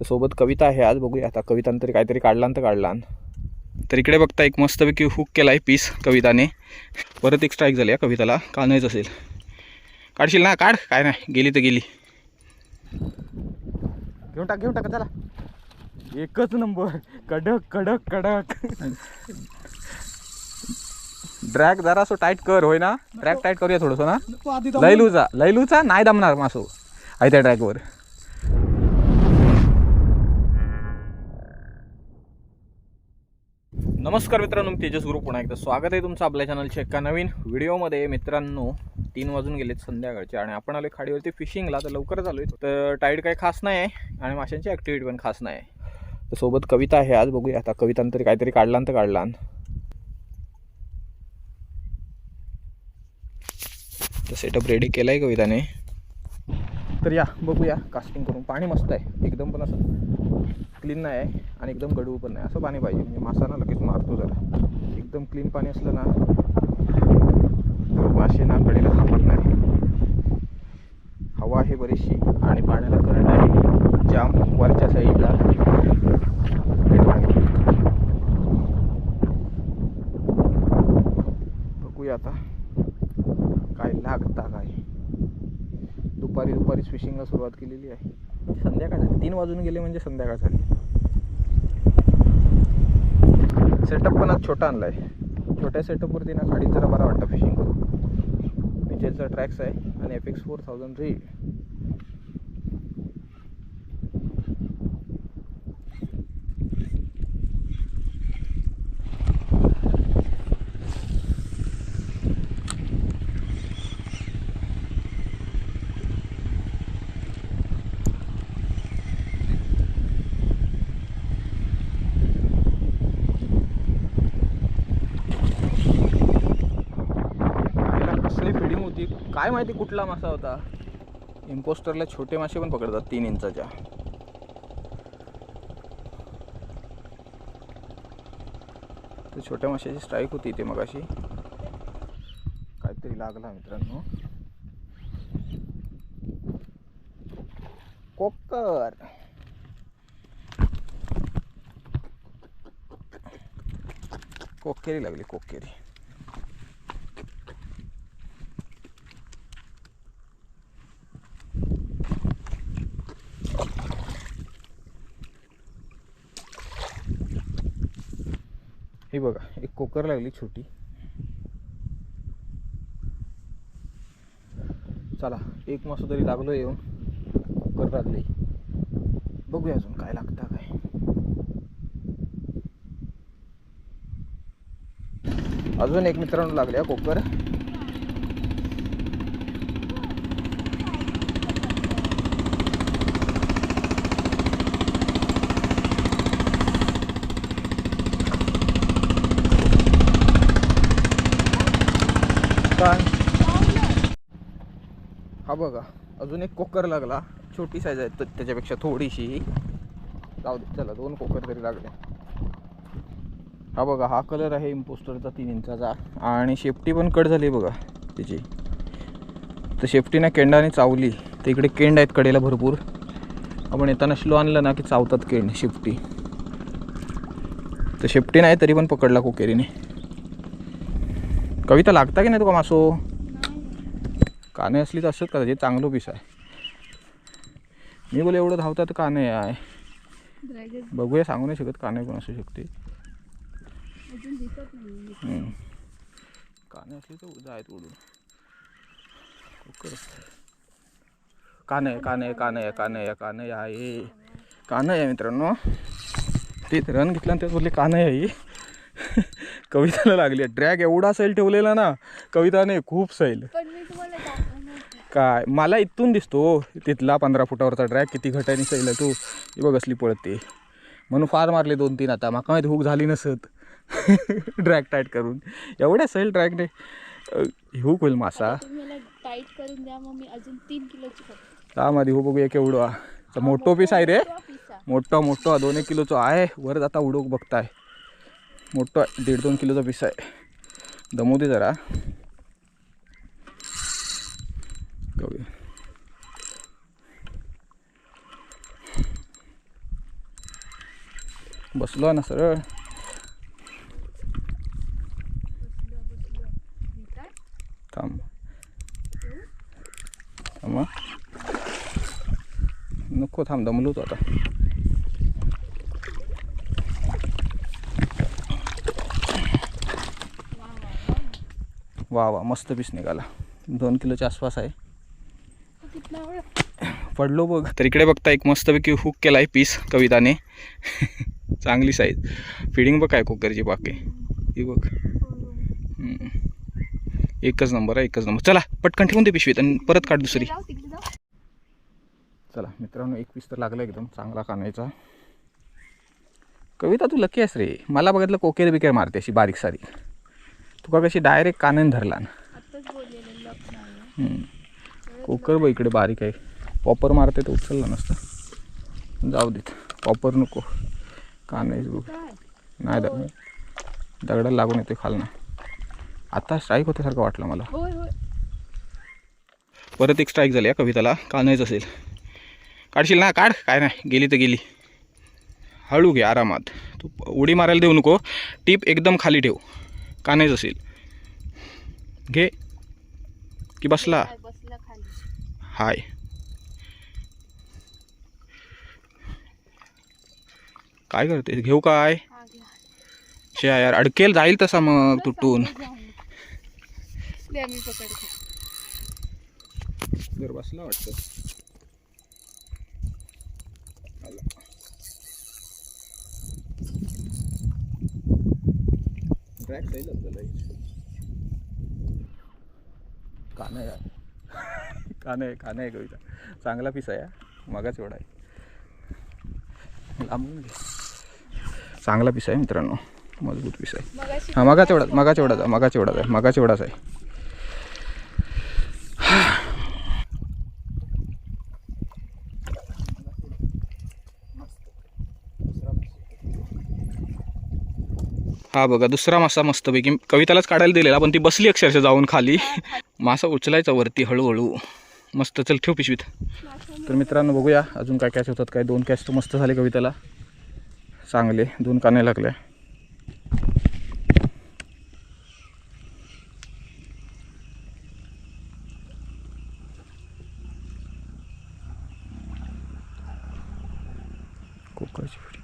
तर सोबत कविता आहे आज. बघूया आता कवितानं तरी काहीतरी काढलान तर काढलान. तर इकडे बघता एक मस्तपैकी हुक केला आहे पीस कविताने. परत एक स्ट्राईक झाली आहे कविताला. काढायचं असेल काढशील ना? काढ, काय नाही, गेली तर गेली. घेऊन टाक चला. एकच नंबर, कडक कडक कडक. ड्रॅग जरा सो टाईट कर, होय ना? ड्रॅग टाईट करूया थोडंसं ना. लैलूचा नाही दमणार मासो आहे त्या ड्रॅगवर. नमस्कार मित्रांनो, तेजस गुरु पुन्हा एकदा स्वागत आहे तुमचं आपल्या चॅनलच्या एका नवीन व्हिडिओमध्ये. मित्रांनो 3 वाजून गेलेत संध्याकाळचे आणि आपण आलो खाडीवरती फिशिंगला. तर लवकरच आलोय. तर टाईड काही खास नाही आहे आणि माशांची ॲक्टिव्हिटी पण खास नाही आहे. तर सोबत कविता आहे आज. बघूया आता कवितानं तरी काहीतरी काढलान तर काढलान. तर सेटअप रेडी केला आहे कविताने. तर या बघूया कास्टिंग करून. पाणी मस्त आहे एकदम, पण असं क्लीन नाही आहे आणि एकदम गडू पण नाही. असं पाणी पाहिजे म्हणजे मासा ना लगेच मारतो. जरा एकदम क्लीन पाणी असलं ना मासे ना कडेला थांबत नाही. हवा आहे बरीचशी आणि पाण्याला करंट आहे जाम वरच्या साईडला. बघूया आता काय लागता काय. दुपारीच फिशिंगला सुरुवात केलेली आहे. संध्याकाळ झाली, 3 वाजून गेले म्हणजे संध्याकाळ झाली. सेटअप पण आज छोटा आणला आहे. छोट्या सेटअपवरती ना खाडीत जरा बरा वाटतं फिशिंग करून. मिचेलचा ट्रॅक्स आहे आणि FX 4000 रील. फिडिंग होती काय माहिती कुठला मासा होता. इम्पोस्टरला छोटे मासे पण पकडतात 3 इंचाच्या. तर छोट्या माशाची स्ट्राईक होती इथे मगाशी. काहीतरी लागला मित्रांनो. कोकर. कोकेरी लागली, कोकेरी. हे बघा एक कोकर लागली छोटी. चला एक मासा तरी लागलो येऊन. कोकर लागली. बघूया अजून काय लागतं काय. अजून एक मित्रांनो लागल्या कोकर. हा बघा अजून एक कोकर लागला. छोटी साईज आहे त्याच्यापेक्षा थोडीशी. जाऊ दे चला, 2 कोकर तरी लागले. हा बघा हा कलर आहे इम्पोस्टरचा 3 इंचाचा आणि शेपटी पण कट झाली बघा त्याची. तर शेपटीने केंडाने चावली. तर इकडे केंड आहेत कडेला भरपूर. आपण येताना स्लो आणलं ना की चावतात केंड शेपटी. तर शेपटी नाही तरी पण पकडला कोकेरीने. कविता लागता की नाही तुका मासो? काने असली तर असत का जे चांगलं पीस आहे. मी बोले एवढं धावता तर काने आहे. बघूया, सांगू नाही शकत काने पण असू शकते. काने असली तर जायत उडून. काने काने काने काने काने आहे. काने आहे मित्रांनो. ते रन घेतला त्यात बोलले काने आहे. कविताला लागली. ड्रॅग एवढा सैल ठेवलेला ना कविताने, खूप सैल. काय मला इथून दिसतो तिथला 15 फुटावरचा ड्रॅग किती घटाने सैल आहे. तू बघ असली पळते म्हणून फार मारले 2-3. आता माका माहिती हुक झाली नसत. ड्रॅग टाईट करून एवढ्या सैल ड्रॅगने हुक होईल मासा. टाईट करून द्या मग मी अजून 3 किलोची त्यामध्ये हो बघूया केवढा. तर मोठो पीस आहे रे. मोठा 2-1 किलोचा आहे. वर जाता उडूक बघताय. मोठा 1.5-2 किलोचा पीस आहे. दमू दे जरा. बसलो ना सरळ. थांब थांब. नको थांब, दमलो तो आता. वा वा मस्त पीस निघाला. 2 किलोच्या आसपास आहे. पडलो बघ. तर इकडे बघता एक मस्तपैकी हुक केला आहे पीस कविताने. चांगली साईज. फिडिंग बघ काय कुकरची बाकी ही बघ. एकच नंबर आहे, एकच नंबर. चला पटकन ठेवून दे पिशवीत आणि परत काढ दुसरी. चला मित्रांनो, एक पीस तर लागला एकदम चांगला कानायचा. कविता तू लकी आहेस रे. मला बघितलं कोकेर बिकेर मारते अशी बारीक सारीक. तुका कशी डायरेक्ट कानाने धरला ना. कोकर बघ इकडे बारीक आहे. पॉपर मारते तर उचलला नसतं. जाऊ देत, पॉपर नको. कानायच बघ. नाही दगडाला लागून येते खालना. आता स्ट्राईक होत्यासारखं वाटलं मला. परत एक स्ट्राईक झाली या कविताला. कानायच असेल. काढशील ना? काढ. काय नाही, गेली तर गेली. हळू घे आरामात. तू उडी मारायला देऊ नको. टीप एकदम खाली ठेव. कानायच असेल. घे की बसला. हाय काय करते? घेऊ काय? शे यार, अडकेल जाईल तसा मग तुटून. जर बसला वाटतं. काना आहे, काना आहे, काना आहे कविता. चांगला पीस आहे. मगाच एवढा आहे. लांबून घे. चांगला पीस आहे मित्रांनो, मजबूत पीस आहे. हां मगाच एवढाच आहे. हा बघा दुसरा मासा मस्तपैकी कवितालाच काढायला दिलेला, पण ती बसली अक्षरशः जाऊन खाली. मासा उचलायचा वरती हळूहळू. मस्त. चल ठेव पिशवीत. तर मित्रांनो बघूया अजून काय कॅच होतात. काय 2 कॅच तर मस्त झाले कविताला. चांगले 2 काने लागले. कोकरची फिडी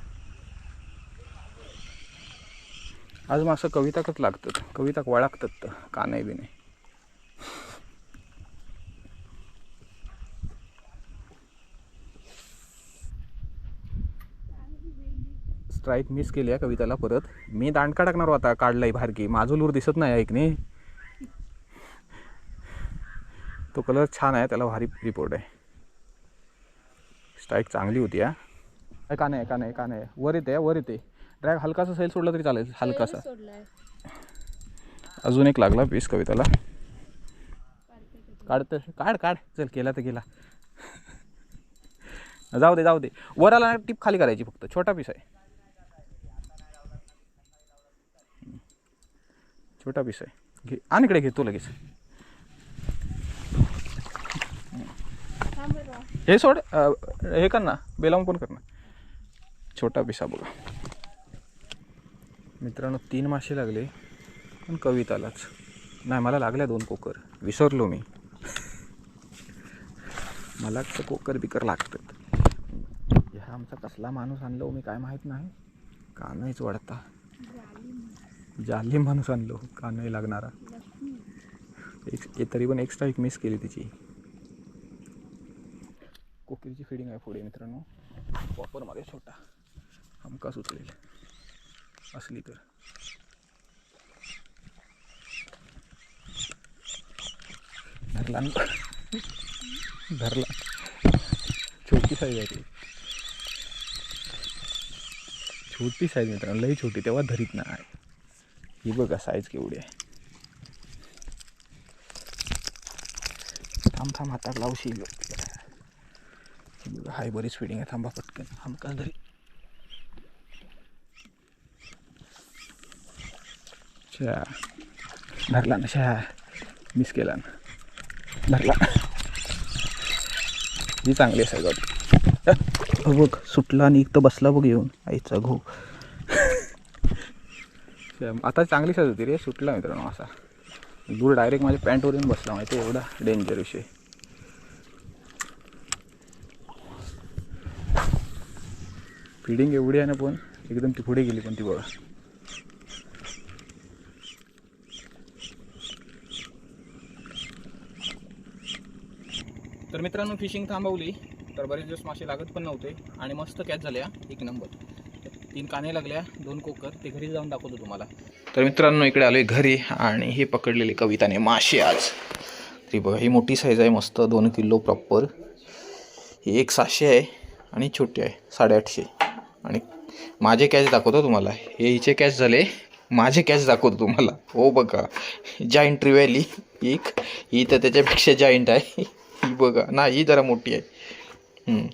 आज मासं कविताकच लागतात. कविताक वळखतात तर काने बी नाही. स्ट्राईक मिस केली आहे कविताला. परत मी दांडका टाकणार होता, काढलाय भारकी. माझं लूर दिसत नाही ऐक नाही. तो कलर छान आहे, त्याला भारी रिपोर्ट आहे. स्ट्राईक चांगली होती. काने आहे. वर येते. ड्रॅग हलकासा सैल सोडला तरी चालेल. हलकासा. अजून एक लागला पीस कविताला. काढ. चल केला तर गेला. जाऊ दे. वराला टिप खाली करायची फक्त. छोटा पीस आहे. घे आणि इकडे घेतो लगेच. हे सोड. हे कर ना, बेलावून पण कर ना. छोटा पिसा बघा मित्रांनो. 3 मासे लागले पण कवितालाच नाही. मला लागल्या 2 कोकर. विसरलो मी. मला कोकर बिकर लागतात. ह्या आमचा कसला माणूस आणलो मी काय माहीत नाही. कानहीच वाढता. जाली माणूस आणलो कानही लागणारा. तरी पण एक स्ट्राईक मिस केली तिची. कोकिरची फिडिंग आहे पुढे मित्रांनो. वापर मागे छोटा हमकाच उचलेल असली तर. धरला. छोटी साईज आहे ती. छोटी साईज मित्रांनो, लई छोटी. तेव्हा धरीत नाही. ही बघा साईज केवढी आहे. थांब हातात लावशील. बघा हाय बरीच फिडिंग आहे. थांबा पटकन. हमकाच धरी. धरला ना. मिस केला ना. धरला. ही चांगली आहे साईज. बघ सुटला आणि एक तर बसला बघ येऊन. आईचा घो. आता चांगली साईज होती रे, सुटला मित्रांनो असा. दूर डायरेक्ट माझ्या पॅन्टवर येऊन बसला माहिती एवढा डेंजर विषय. फिडिंग एवढी आहे ना, पण एकदम ती पुढे गेली पण ती बघा. तर मित्रांनो फिशिंग थांबवली तर बरेच दिवस मासे लागत पण नव्हते आणि मस्त कॅच झाल्या एक नंबर. 3 काने लागल्या, 2 कोकर. ते घरी जाऊन दाखवतो तुम्हाला. तर मित्रांनो इकडे आलोय घरी आणि हे पकडलेले कविताने मासे आज. ती बघा ही मोठी साईज आहे मस्त 2 किलो प्रॉपर. ही एक 600 आहे आणि छोटी आहे 850. आणि माझे कॅच दाखवतो तुम्हाला. हे हिचे कॅच झाले, माझे कॅच दाखवतो तुम्हाला. हो बघा जाईंट ट्रिव्हॅली एक, ही तर त्याच्यापेक्षा जाईंट आहे. ही बघा ना, ही जरा मोठी आहे.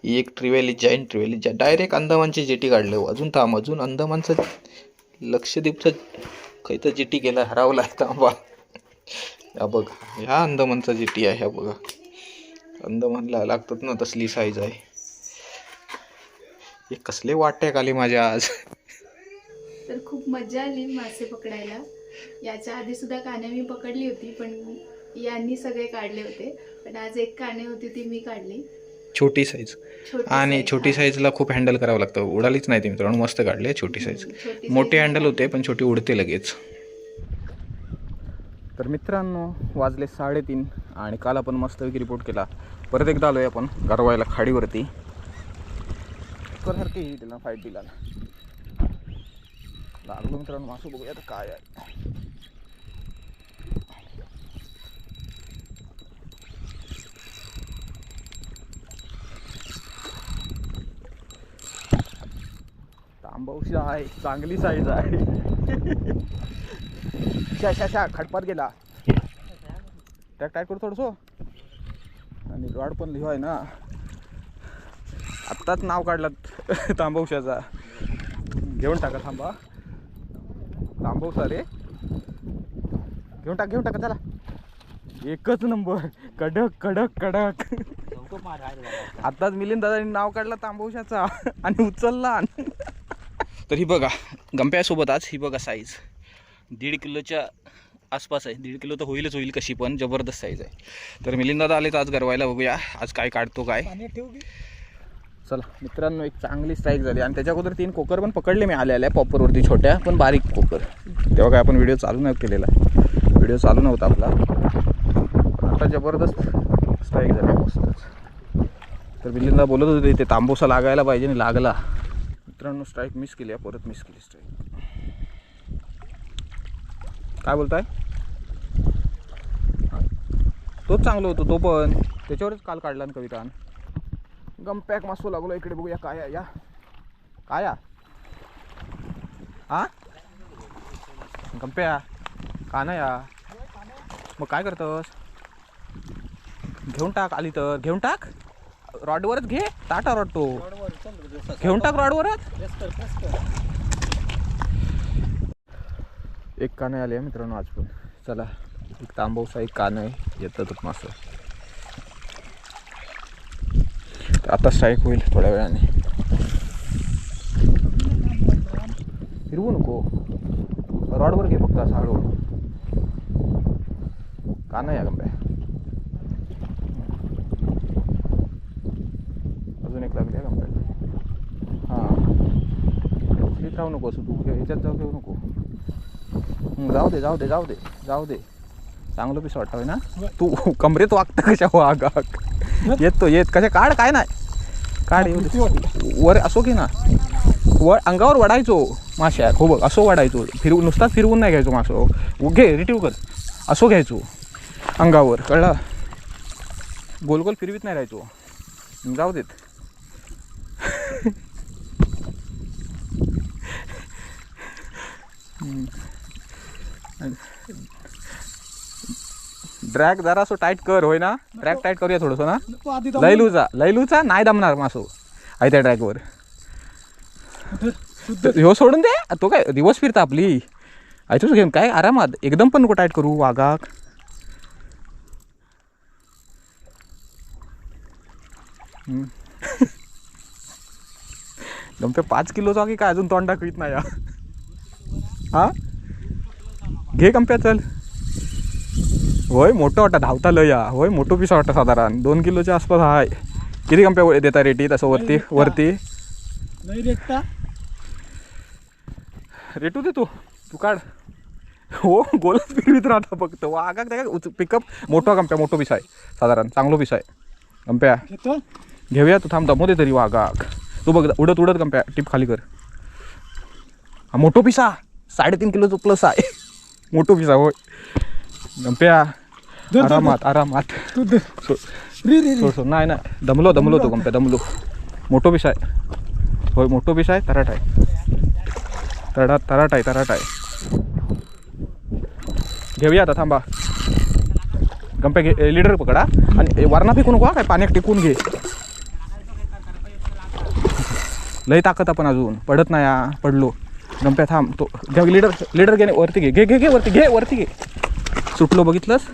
ही एक ट्रिव्हॅली, जाईंट ट्रिव्हॅली. डायरेक्ट अंदमानची जेटी काढलं. अजून अंदमानचं लक्षद्वीपचं काही तर जेटी गेला, हरवला आहे तांबा. हा बघा ह्या अंदमानचा जेटी आहे. ह्या बघा अंदमानला लागतात ना तसली साईज आहे. हे कसले वाट्याक आले माझ्या आज. तर खूप मजा आली मासे पकडायला. याच्या आधी सुद्धा काने मी पकडली होती, पण यांनी सगळे काढले होते. पण आज एक काने होती ती मी काढली, छोटी साईज. आणि छोटी साईजला खूप हँडल करावं लागतं, उडालीच नाही ती मित्रांनो. मस्त काढले छोटी साईज. मोठे हँडल होते पण छोटी उडते लगेच. तर मित्रांनो वाजले 3:30 आणि काल आपण मस्तपैकी रिपोर्ट केला. परत एकदा आलोय आपण गरवायला खाडीवरती. सारखी तिला फाईट दिला लागलो मित्रांनो. मासू बघूया आता काय आहे. तांबवशी आहे, चांगली साईज आहे. शा खडपात गेला. त्या काय करू थोडंसं. आणि रॉड पण लिहाय ना, आत्ताच नाव काढलं तांबवशाचा. घेऊन टाका थांबा. तांबवसा रे, घेऊन टाका चला. एकच नंबर, कडक कडक कडक. आत्ताच मिलिंद दादांनी नाव काढलं तांबवशाचा आणि उचलला. तर ही बघा गंप्यासोबत आज ही बघा साईज 1.5 किलोच्या आसपास आहे. 1.5 किलो तर होईल कशी, पण जबरदस्त साईज आहे. तर मिलिंद दादा आले तर आज गरवायला, बघूया आज काय काढतो काय. चला मित्रांनो एक चांगली स्ट्राईक झाली. आणि त्याच्या अगोदर 3 कोकर पण पकडले मी आल्या पॉपरवरती, छोट्या पण बारीक कोकर. तेव्हा काय आपण व्हिडिओ चालू नाही केलेला, व्हिडिओ चालू नव्हता आपला. आता जबरदस्त स्ट्राईक झाली मस्तच. तर मिलिंदा बोलत होते ते तांबोसा लागायला पाहिजे आणि लागला. मित्रांनो स्ट्राईक मिस केली, परत मिस केली स्ट्राईक. काय बोलताय. तोच चांगलं होतं तो पण, त्याच्यावरच काल काढला ना कवितान. गमपॅक मासू लागलो इकडे. बघूया काय या काय हा गंप्या का ना या. मग काय करतोस. घेऊन टाक, आली तर घेऊन टाक. रॉडवरच घे, टाटा रॉड तो घेऊन टाक रॉडवरच. एक काने आली आहे मित्रांनो आज पण. चला एक तांबवसा एक कान आहे, येतात मासं. आता स्ट्राईक होईल थोड्या वेळाने. फिरवू नको, रॉडवर घे फक्त असं हळूहळू. कान या गंप्या. अजून एक लागली आहे गंप्या. हां उचलीत राहू नको असं तू, ह्याच्यात जाऊ घेऊ नको. जाऊ दे चांगलं पीस वाटतोय ना. तू कमरेत वागतं कशा वागाक. येत कशा काढ, काय नाही काढ. वर असो की ना, अंगावर वडायचो माश्या. हो बघ असो वडायचो, नुसताच फिरवून नाही घ्यायचो मासो. घे रिट्रीव्ह कर, असो घ्यायचो अंगावर, कळला. गोल गोल फिरवीत नाही राहायचो. जाऊ देत. ड्रॅग जरा असं टाईट कर, होय ना. ड्रॅग टाईट करूया थोडंसं ना. लैलूचा नाही दमणार मासो आहे त्या ड्रॅगवर. ह्यो सोडून दे, तो काय दिवस फिरता आपली. ऐकूच घेऊन काय आरामात, एकदम पण नको टाईट करू वागाक. गमते 5 किलोचा की काय अजून तोंड दाखवित नाही. हा घे कंप्या चल. होय मोठं वाटतं धावता लय या. होय मोठं पिसा वाटतं साधारण 2 किलोच्या आसपास आहे. किती कंप्या देता रेटी तसं वरती वरती नाही देखता रेटू दे तू काढ. हो गोलच फिरवीत राहता फक्त वागा त्या पिकअप मोठा कंप्या मोठं पिसा आहे साधारण चांगलं पिसा आहे कंप्या. घेतो घेऊया तू थांब दमो दे तरी वागाक. तू बघ उडत उडत कंप्या टिप खाली कर. हा मोठो पिसा 3.5 किलोचं प्लस आहे. मोठो पिसा होय कंप्या. आरामात तू दे. रे रे रे सोड नाही दमलो तो कंप्या दमलो. मोठो पिसा आहे होय मोठो पिसा आहे. तराट आहे. घेऊया आता थांबा कंप्या घे. लीडर पकडा आणि वरणा फेकू नको काय पाण्यात टिकून घे. लय ताकद आपण अजून पडत नाही पडलो. गंप्या थांब तो घे. लीडर घे वरती घे वरती घे. सुटलो बघितलंस.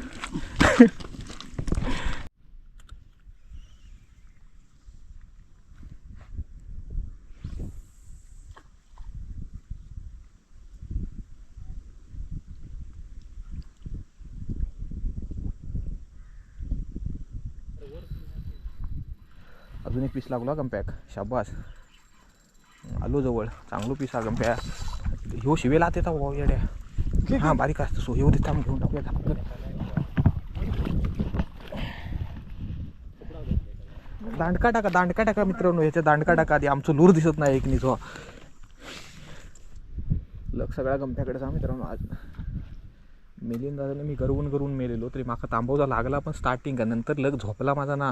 अजून एक पीस लागला गंप्याक. शाबास आलो जवळ. चांगलो पीस हा गंप्या. ह्यो शिवेला हात येता भाऊ येड्या. हां बारीक असतं सो ह्यो दे थांब घेऊन टाकूया थांब. दांडका टाका मित्रांनो. ह्याच्या दांडका टाका आधी. आमचं लूर दिसत नाही एक निझो. लग सगळ्या गंप्याकडे जा मित्रांनो. आज मेलीन दादाने मी करून मेलेलो तरी माका तांबवचा लागला पण स्टार्टिंग का नंतर लग झोपला माझा ना.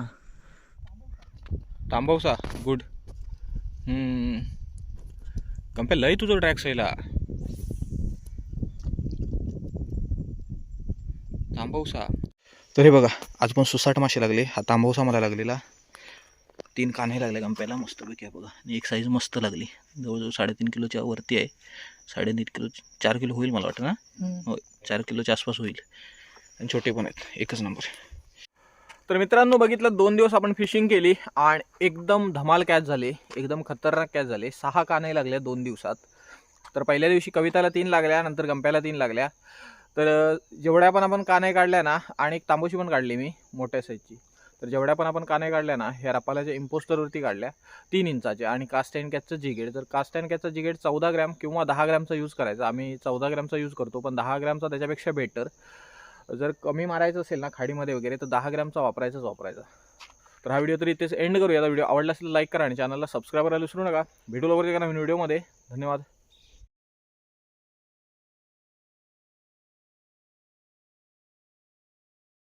तांबवसा गुड. कंप्या लय तुझं ट्रॅक सैला. तांबवसा तर हे बघा आज पण 66 मासे लागले. हा तांबवसा मला लागलेला. 3 कान्हे लागले गंप्याला मस्तपैकी आहे बघा. आणि एक साईज मस्त लागली. जवळजवळ 3.5 किलोच्या वरती आहे. 3.5 किलो 4 किलो होईल मला वाटतं ना. होय 4 किलोच्या आसपास होईल. आणि छोटे पण आहेत. एकच नंबर. तर मित्रांनो बघितलं 2 दिवस आपण फिशिंग केली आणि एकदम धमाल कॅच झाले. एकदम खतरनाक कॅच झाले. 6 कान्हे लागल्या 2 दिवसात. तर पहिल्या दिवशी कविताला 3 लागल्या नंतर गंप्याला 3 लागल्या. तर जेवढ्या पण आपण कान्हे काढल्या ना आणि एक तांबोशी पण काढली मी मोठ्या साईजची. तर जेवढ्या पण आपण कान्हे काढल्या ना ह्या रपाल्याच्या इम्पोस्टरवरती काढल्या 3 इंचाचे. आणि कास्ट अँड कॅचचं जिगेड. तर कास्ट अँड कॅचचा जिगेड 14 ग्रॅम किंवा 10 ग्रॅमचा यूज करायचा. आम्ही 14 ग्रॅमचा यूज करतो पण 10 ग्रॅमचा त्याच्यापेक्षा बेटर. जर कमी मारायचं असेल ना खाडीमध्ये वगैरे तर 10 ग्रॅमचा वापरायचा. तर हा व्हिडिओ तरी इथेच एंड करूया. व्हिडिओ आवडला असेल लाईक करा आणि चॅनलला सबस्क्राईब करायला विसरू नका. भेटू लवकर एका नवीन व्हिडिओमध्ये. धन्यवाद.